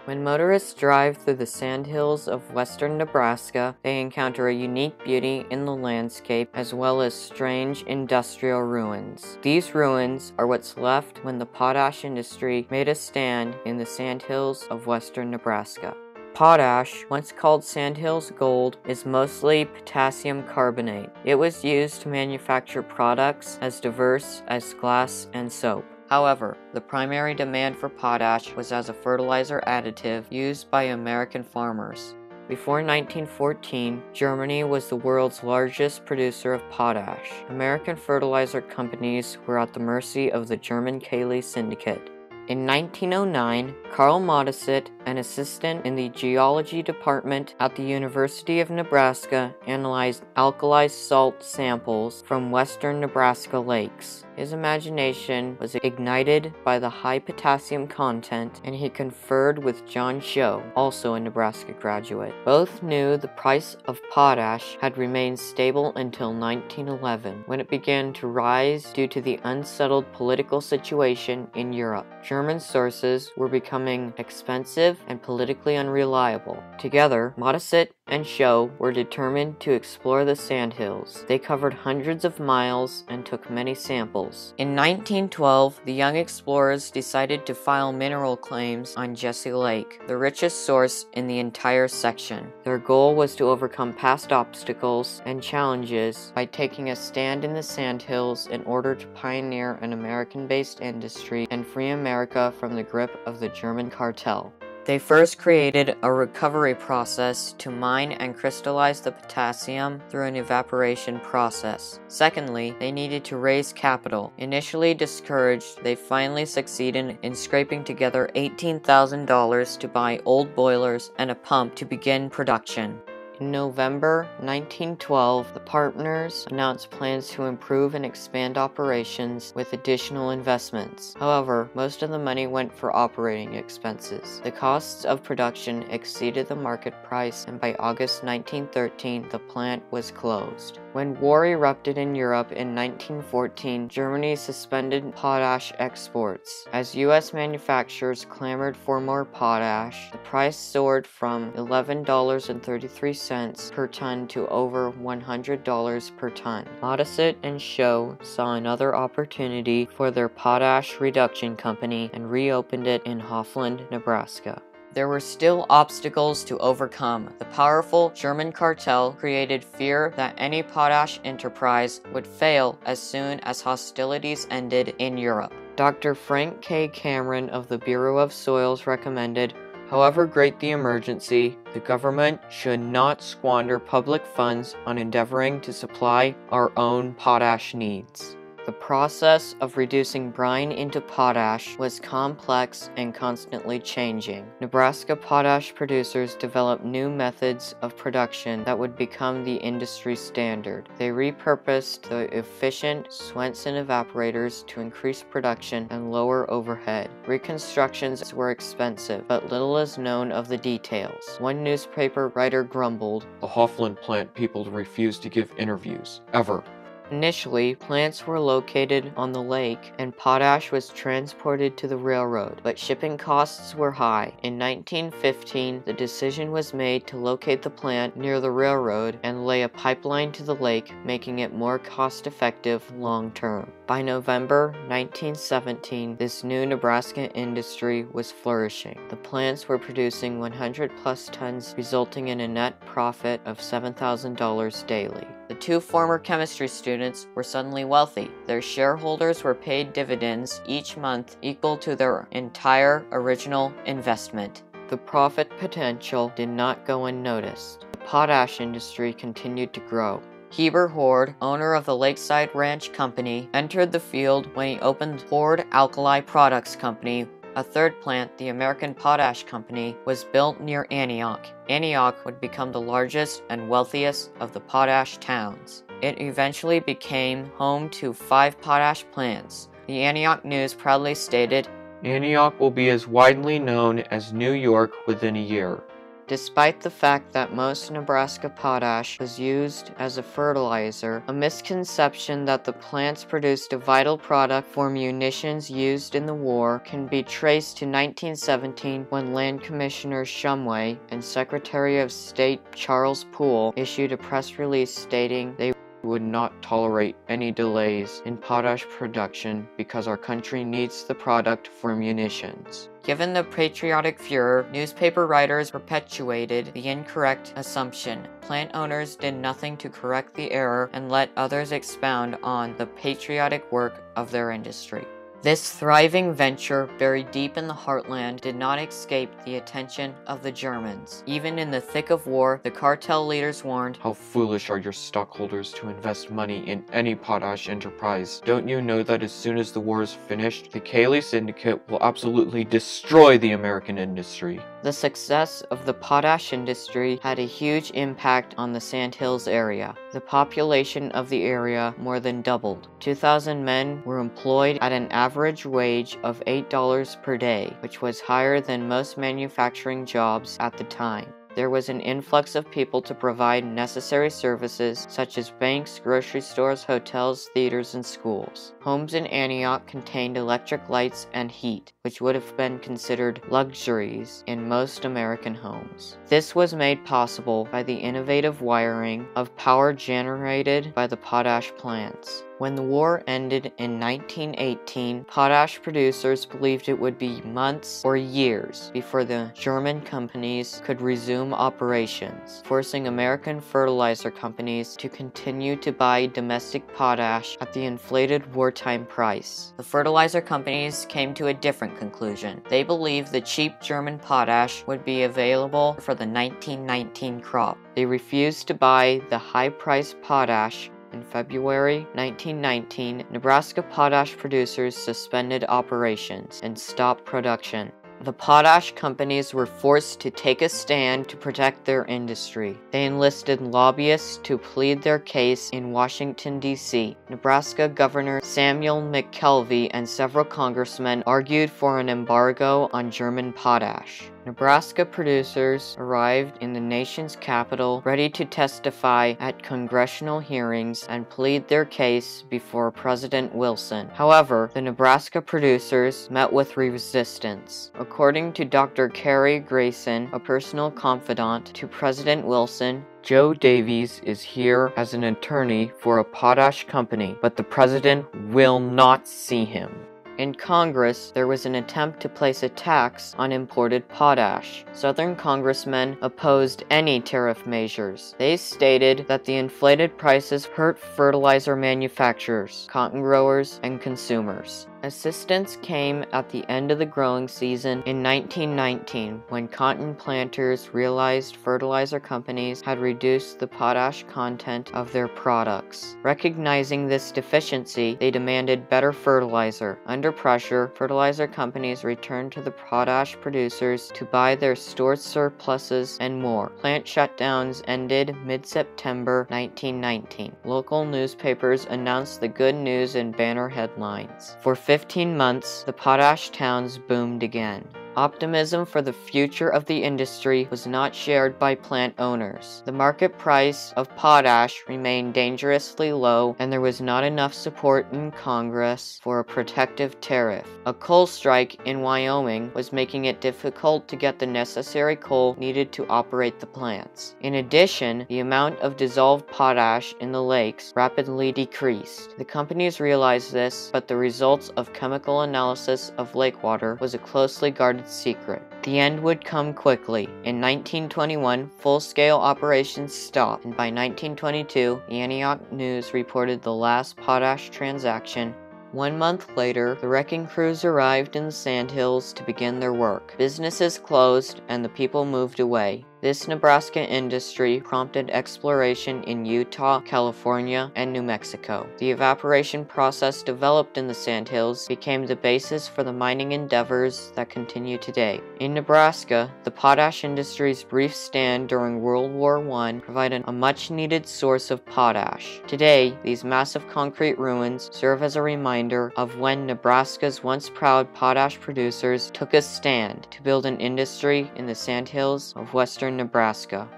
When motorists drive through the sandhills of western Nebraska, they encounter a unique beauty in the landscape as well as strange industrial ruins. These ruins are what's left when the potash industry made a stand in the sandhills of western Nebraska. Potash, once called Sandhills Gold, is mostly potassium carbonate. It was used to manufacture products as diverse as glass and soap. However, the primary demand for potash was as a fertilizer additive used by American farmers. Before 1914, Germany was the world's largest producer of potash. American fertilizer companies were at the mercy of the German Kali Syndicate. In 1909, Carl Modisett, an assistant in the geology department at the University of Nebraska, analyzed alkali salt samples from western Nebraska lakes. His imagination was ignited by the high potassium content, and he conferred with John Show, also a Nebraska graduate. Both knew the price of potash had remained stable until 1911, when it began to rise due to the unsettled political situation in Europe. German sources were becoming expensive and politically unreliable. Together, Modisett and Show were determined to explore the sandhills. They covered hundreds of miles and took many samples. In 1912, the young explorers decided to file mineral claims on Jesse Lake, the richest source in the entire section. Their goal was to overcome past obstacles and challenges by taking a stand in the sandhills in order to pioneer an American-based industry and free America from the grip of the German cartel. They first created a recovery process to mine and crystallize the potassium through an evaporation process. Secondly, they needed to raise capital. Initially discouraged, they finally succeeded in scraping together $18,000 to buy old boilers and a pump to begin production. In November 1912, the partners announced plans to improve and expand operations with additional investments. However, most of the money went for operating expenses. The costs of production exceeded the market price, and by August 1913, the plant was closed. When war erupted in Europe in 1914, Germany suspended potash exports. As U.S. manufacturers clamored for more potash, the price soared from $11.33 per ton to over $100 per ton. Modisett and Show saw another opportunity for their potash reduction company and reopened it in Hoffland, Nebraska. There were still obstacles to overcome. The powerful German cartel created fear that any potash enterprise would fail as soon as hostilities ended in Europe. Dr. Frank K. Cameron of the Bureau of Soils recommended, however great the emergency, the government should not squander public funds on endeavoring to supply our own potash needs. The process of reducing brine into potash was complex and constantly changing. Nebraska potash producers developed new methods of production that would become the industry standard. They repurposed the efficient Swenson evaporators to increase production and lower overhead. Reconstructions were expensive, but little is known of the details. One newspaper writer grumbled, "The Hoffland plant people refuse to give interviews, ever." Initially, plants were located on the lake and potash was transported to the railroad, but shipping costs were high. In 1915, the decision was made to locate the plant near the railroad and lay a pipeline to the lake, making it more cost-effective long-term. By November 1917, this new Nebraska industry was flourishing. The plants were producing 100-plus tons, resulting in a net profit of $7,000 daily. The two former chemistry students were suddenly wealthy. Their shareholders were paid dividends each month equal to their entire original investment. The profit potential did not go unnoticed. The potash industry continued to grow. Heber Horde, owner of the Lakeside Ranch Company, entered the field when he opened Horde Alkali Products Company. A third plant, the American Potash Company, was built near Antioch. Antioch would become the largest and wealthiest of the potash towns. It eventually became home to 5 potash plants. The Antioch News proudly stated, Antioch will be as widely known as New York within a year. Despite the fact that most Nebraska potash was used as a fertilizer, a misconception that the plants produced a vital product for munitions used in the war can be traced to 1917 when Land Commissioner Shumway and Secretary of State Charles Poole issued a press release stating they would not tolerate any delays in potash production because our country needs the product for munitions. Given the patriotic furor, newspaper writers perpetuated the incorrect assumption. Plant owners did nothing to correct the error and let others expound on the patriotic work of their industry. This thriving venture, buried deep in the heartland, did not escape the attention of the Germans. Even in the thick of war, the cartel leaders warned, How foolish are your stockholders to invest money in any potash enterprise. Don't you know that as soon as the war is finished, the Cayley Syndicate will absolutely destroy the American industry? The success of the potash industry had a huge impact on the Sandhills area. The population of the area more than doubled. 2,000 men were employed at an average wage of $8 per day, which was higher than most manufacturing jobs at the time. There was an influx of people to provide necessary services such as banks, grocery stores, hotels, theaters, and schools. Homes in Antioch contained electric lights and heat, which would have been considered luxuries in most American homes. This was made possible by the innovative wiring of power generated by the potash plants. When the war ended in 1918, potash producers believed it would be months or years before the German companies could resume operations, forcing American fertilizer companies to continue to buy domestic potash at the inflated wartime price. The fertilizer companies came to a different conclusion. They believed the cheap German potash would be available for the 1919 crop. They refused to buy the high-priced potash. In February 1919, Nebraska potash producers suspended operations and stopped production. The potash companies were forced to take a stand to protect their industry. They enlisted lobbyists to plead their case in Washington, D.C. Nebraska Governor Samuel McKelvey and several congressmen argued for an embargo on German potash. Nebraska producers arrived in the nation's capital ready to testify at congressional hearings and plead their case before President Wilson. However, the Nebraska producers met with resistance. According to Dr. Carrie Grayson, a personal confidant to President Wilson, Joe Davies is here as an attorney for a potash company, but the president will not see him. In Congress, there was an attempt to place a tax on imported potash. Southern congressmen opposed any tariff measures. They stated that the inflated prices hurt fertilizer manufacturers, cotton growers, and consumers. Assistance came at the end of the growing season in 1919 when cotton planters realized fertilizer companies had reduced the potash content of their products. Recognizing this deficiency, they demanded better fertilizer. Under pressure, fertilizer companies returned to the potash producers to buy their stored surpluses and more. Plant shutdowns ended mid-September 1919. Local newspapers announced the good news in banner headlines. For 15 months, the potash towns boomed again. Optimism for the future of the industry was not shared by plant owners. The market price of potash remained dangerously low, and there was not enough support in Congress for a protective tariff. A coal strike in Wyoming was making it difficult to get the necessary coal needed to operate the plants. In addition, the amount of dissolved potash in the lakes rapidly decreased. The companies realized this, but the results of chemical analysis of lake water was a closely guarded secret. The end would come quickly. In 1921, full-scale operations stopped, and by 1922, the Antioch News reported the last potash transaction. 1 month later, the wrecking crews arrived in the Sandhills to begin their work. Businesses closed, and the people moved away. This Nebraska industry prompted exploration in Utah, California, and New Mexico. The evaporation process developed in the Sandhills became the basis for the mining endeavors that continue today. In Nebraska, the potash industry's brief stand during World War I provided a much-needed source of potash. Today, these massive concrete ruins serve as a reminder of when Nebraska's once proud potash producers took a stand to build an industry in the Sandhills of western western Nebraska.